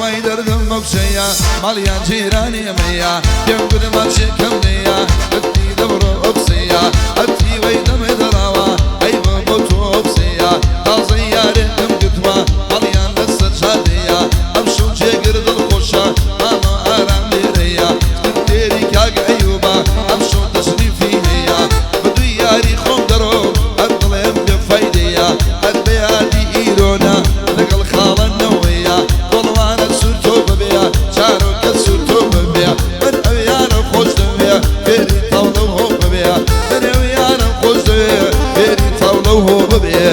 دڵی دەردم مەوچەیە ماڵیان جیرانی ئەمەیە پێم گوتم ماچێکەم نەیە ئەتی دەبڕۆ ئۆبسەیە ئەتی وەی دەمێ دەراوە ئەی بۆ تۆ ئۆبسەیە تازەی یارێکم گوتوە ماڵیان لەسەر جادەیە ئەم شەو جێگر دڵخۆشە ماما ئارام لێرەیە تێری کاگە ئەیوبە ئەم شەو تەشریفی هەیە بەدووی یاری خۆم دەڕۆ هەر دڵێم بێفەیدەیە هەر بە یادی ئیرۆنە لەگەڵ خاڵەنەوەیە گۆڵوانە سوورتۆ ببێ چارۆکە سوورتۆ ببێ من ئەویانە خۆش دەوێ فێری تاوڵە و هۆ ببێ من ئەویانە خۆش دەوێ فێری تاوڵە و هۆ ببێ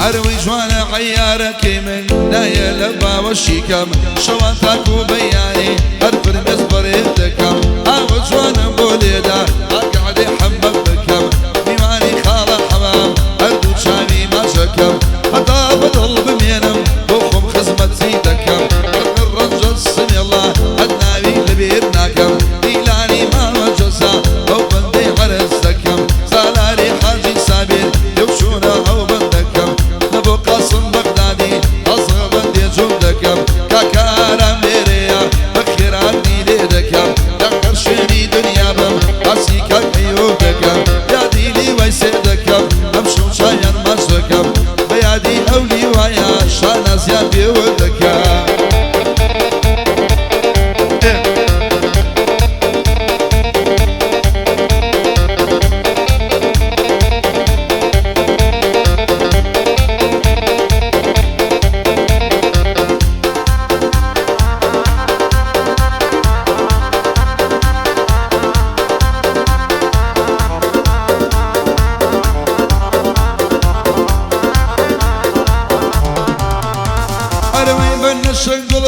هەروەی جوانە عەیارەکەی من نایە لە باوەشیکەم شەوان تاکو بەیانی هەر فرمێز بەڕێت دەکەم ئاوە جوانم بۆ لێدا ئاگعدەی حەمبەم بکەم میوانی خاڵە حەمام هەردوو چاوی ماچەکەم هەتا بەدڵ بمێنم بۆ خۆم خزمەتی دەکەم ڕقر ڕەنجە سمێڵە هەر ناوی لەبێر ناکەم دیلانی مامە جەزا ئەو بەندەی عەرز دەکەم سالاری حاجی سابیر لەو شوونە ئەو بەندەکەم لەبۆ قاسم بەغدادی ئەزغە بەندێ جۆ دەکەم کاکارام لێرەیە بە خێرانی لێ دەکەم لەقەر شوێنی دنیا بم ئاسی کاکەیۆ دەکەم یادی لیوای سێ دەکەم ئەم شەو چایان ماچ دەکەم بە یادی ئەو لیوایە شانازیان پێوە دەکەم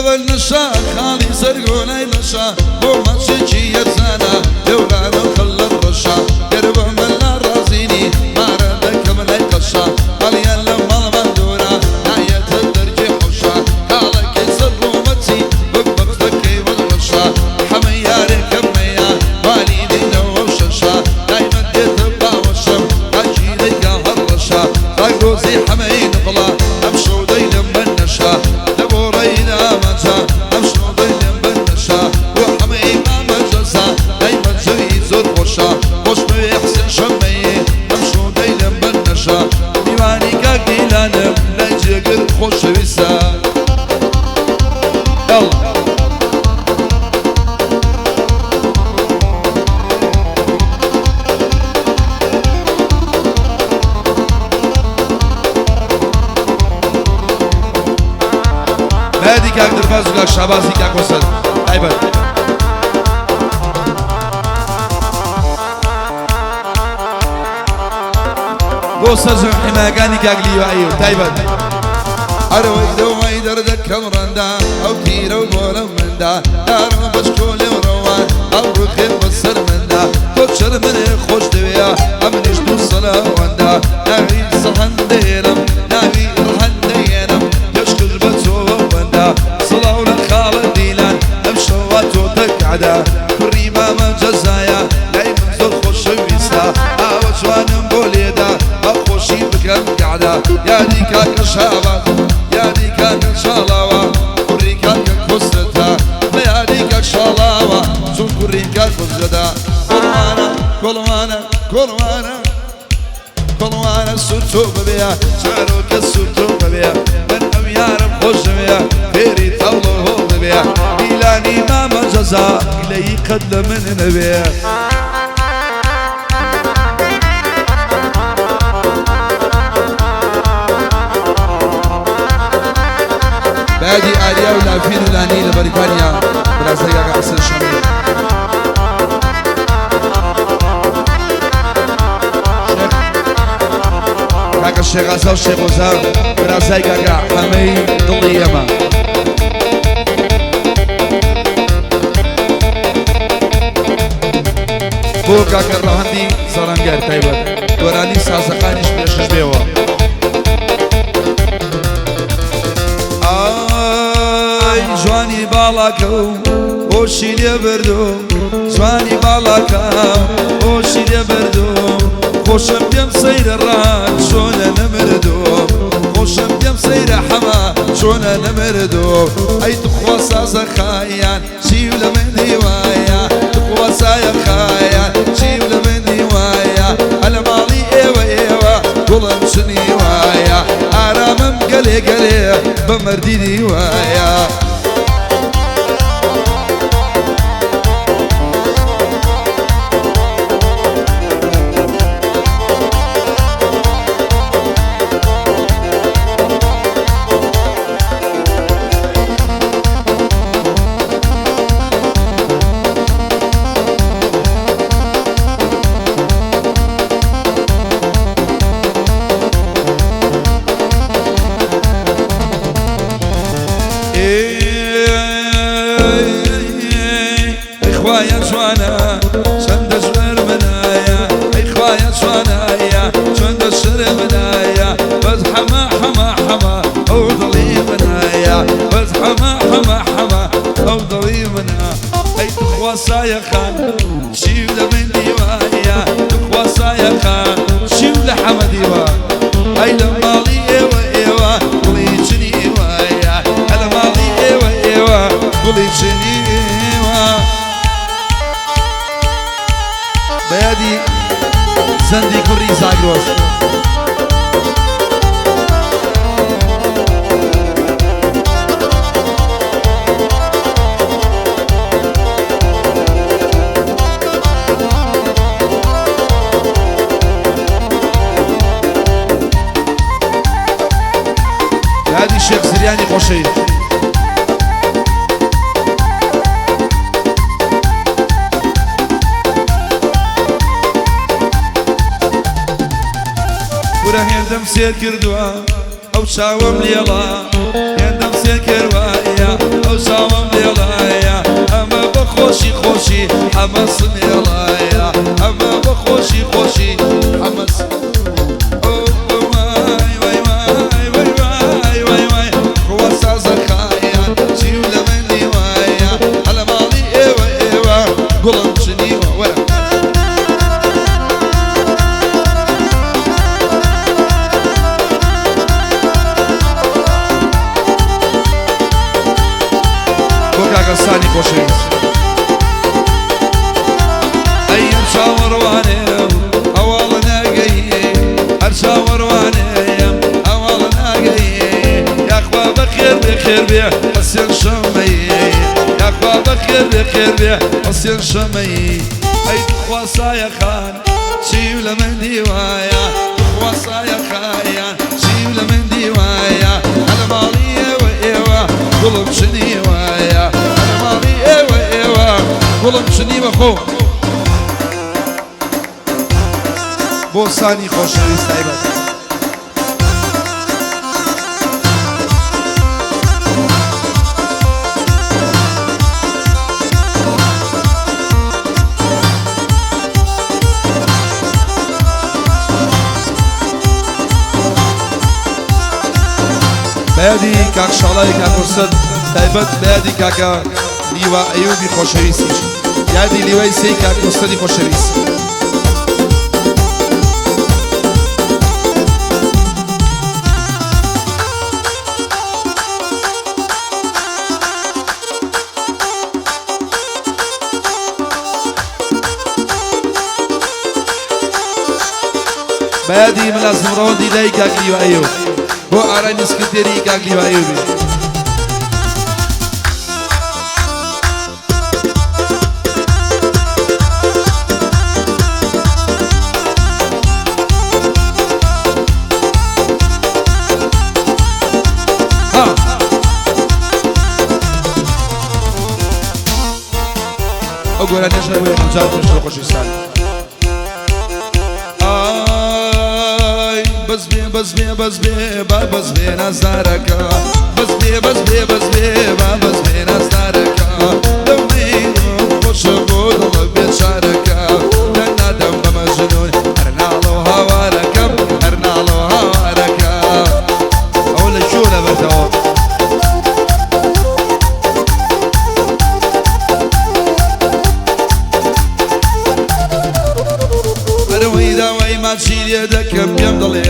بەنەشا خاڵی سەرگۆنای لەشا بۆ مەچێکی یەزانە لێورانە خەڵەت ڕەشا گەربە مەلا ڕازینی مارە دەکەم لای قەشا هەڵیان لە ماڵمان دۆرە نایەتە دەرگێ حەوشا کاڵەکەی سەر ڕۆمەتی وەک بەختەکەی وەک ڕەشا حەمەی یارێکەم مەیە والی دێنەوە شەشا دایمە دێتە باوەشەم تاکی دەیگا هەر ڕەشا ڕاگۆزی حەمەی نقڵە ئەم شەو دەیلم بەنەشا لەبۆ ڕێیدا مەجا ئەم شەو دەیلم بەنەشا بۆ حەمەی مامە جەزا دایمە جەوی زۆر خۆشە خۆش بەوێ حسێن شەمەیە ئەم شەو دەیلم بەنەشا میوانی کاک دیلانم لای جێگر خۆشەویستە هادي كاك درباز ولا شعبازي كاك وصل تايبت بوصل زم حماقاني كاك ليو ايو تايبت اروي دوي دردك كمرندا او تيرو بولا مندا دارو بشكولي وروان او رخيم بصر مندا توشر من خوش دويا امنش دو صلاة واندا ناوي صحن ديرم ناوي رحن دينم يشكر بتسو صلاة للخالة ديلان امشواتو تقعدا كريمة من جزايا دايما زور خوش ويسا اوجوانم بوليدا اخوشي بكم قعدا يا دي كاك شابا يا دي كاك شالاوا كري كاك كوستتا يا دي كاك شالاوا زون كري كاك كوستتا كلوانا كلوانا كلوانا كلوانا سورتو ببيا شعروك سورتو ببيا من اميارم خوش ببيا فيري تاولو هو ببيا إلاني ماما جزا إلي قد من نبيا بادي آليا ولافين ولاني لبريطانيا برازيليا كأسر الشامل كاكا الشيخ عزا والشيخ وزام برازيليا كأحمي ضليما بو كاكا الرهندي زرنگار تایبەت گۆرانی سازەکانیش پێشش بێەوە ئای جوانی باڵاکە و هۆشی لێ بردو جوانی باڵاکە هۆشی لێ بردو خۆشم پێم سەیرە ڕان چۆنە نەمردو خۆشم پێم سەیرە حەما چۆنە نەمردو ئەی توخوا سازەخایان چی لە مندی وایە توخوا سایەخایان چی لە مندی وایە هەلە ماڵی ئێوە ئێوە گوڵم چنی وایە ئارامم گەلێ گەلێ بە مەردیدی وایە خوايا شوانا شند شغر منايا اي خوايا شوانايا شند الشر منايا بس حما حما حما او ضلي منايا بس حما حما حما او ضلي منا اي تخوا سايا خان شيولا من ديوايا تخوا سايا خان شيولا حما ديوان اي لمالي ايوا ايوا قولي شني ايوايا لمالي ايوا ايوا قولي شني ايوا بيادي زندي كوري زاغروس بيادي الشيخ سرياني خوشي هێندەم سێر کردووە ئەو چاوەم لێڵە هێندەم سێر کردوایە ئەو چاوەم لێڵایە ئەمە بە خۆشی خۆشی ئەمە سنێڵایە ئەمە بە خۆشی خۆشی ئەمە خوا سازەخایان چیو لە مندی وایە هەلە ماڵی ئێوە ئێوە گوڵم چنیوە وەرە كاكساني خوشويس ايم شاورواني اولنا جاي ارشاورواني اولنا جاي يا اخوا بخير بخير بيه حسين شمي يا اخوا بخير بخير بيه حسين شمي اي تخوا سايا خان شيو لمن ديوايا تخوا سايا خايان شيو لمن ديوايا على مالي وايوا قلب شني وايا گوڵم چنی بەخۆ بۆ سانی خۆشەویست تایبەت بەیادی کاک شاڵای کاک ورسەد تایبەت بەیادی کاکە لیوا ئەیوبی خۆشەویستیش یادی لیوای سەی کاک ورسەدی خۆشەویست بەیادی ملازم ڕەوەندی لای کاک لیوا ئەیوب بۆ ئارای نسکرتێری کاک لیوا ئەیوبی أقول أنا شنو مجال نشرب خوشيستان بس بي نظرك بس بي نظرك دومي خوش بود الله بشارك لنا دم مجنون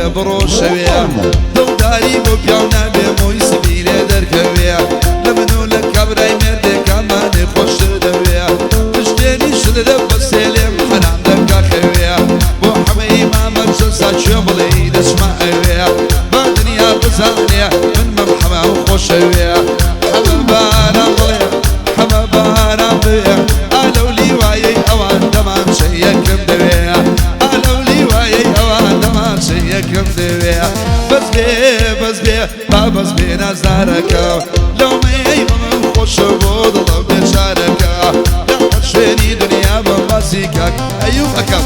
بروشوية دوداري بو بيونا بموي سبيلي دركوية لمنو لكبراي مردي كماني خوش دوية تشتيني شلد بسيلم حنام دكا خوية بو حمي ماما جلسة شملي دشما اوية ما دنيا بزانية من ممحمة وخوشوية حمبانا مليا حمبانا بيا قالوا لي وايي اوان دمان شيكم دوية قالوا لي وايي اوان دمان شيكم دوية بس بي نظرك لو ما يمم خوش بود الله بشارك لا شويني دنيا بمسيكك ايوب اكم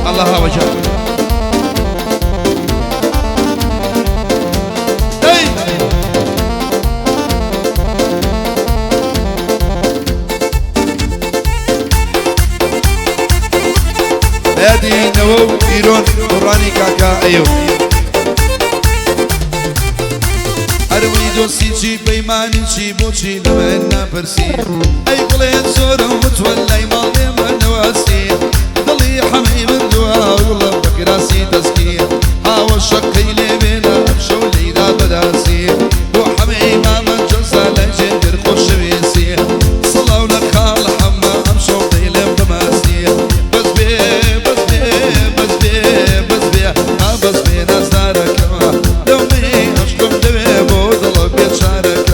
الله وجهك هادي نوو إيرون قراني كاكا أيوه أرويدو سيجي بيماني بوشي لمنا برسي أي قلين سورو متولي مالي من نواسي ضلي حمي من دعا والله بكراسي تسكي هاو الشقي لي بينا أبشو لينا بداسي وحمي ما من جلسة لجندر خوش بيسي صلاو لك خال حما أمشو ليلم بماسي بس بي نظرك لو مي أشكم دوي بود الله بيشارك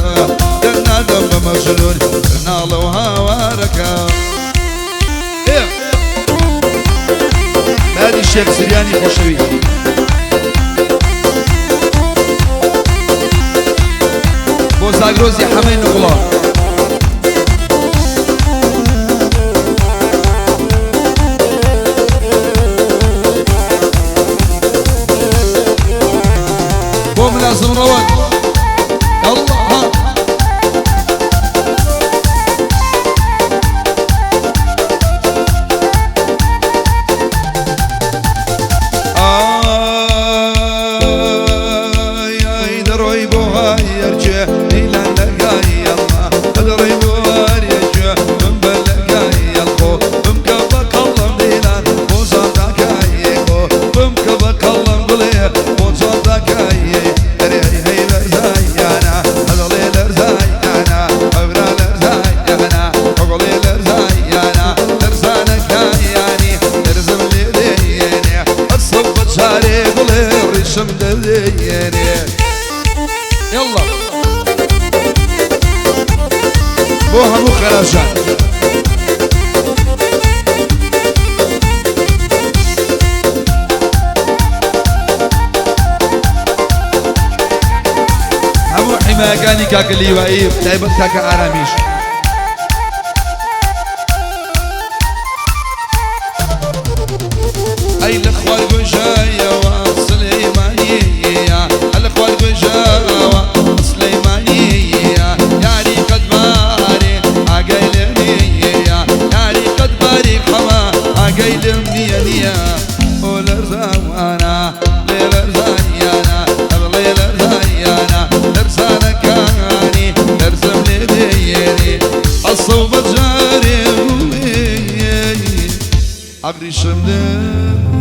دنا دم مجنون دنا لو هوارك هادي الشيخ سرياني خوشوي بو زاغروزي حمين نقلا لازم روان الله يا دروي بوها يرجع إلى لقاي الله دروي بوها يرجع من بلقاي الخو بمكبك الله ميلان وصدق يكو بمكبك الله مليه وصدق يلا بوها مو خراشان همو حماقاني كاك اللي وايب تايبت كاك عراميش اي الاخوة القجاية وسليمانية الاخوة القجاية وسليمانية ياري قد باري عقيلمنية ياري قد باري حما عقيلمنية نية ولرزاوانا ليلرزايانا ليلرزايانا لرزانا كاني لرزم لديني الصوب جاري عقلي شمدن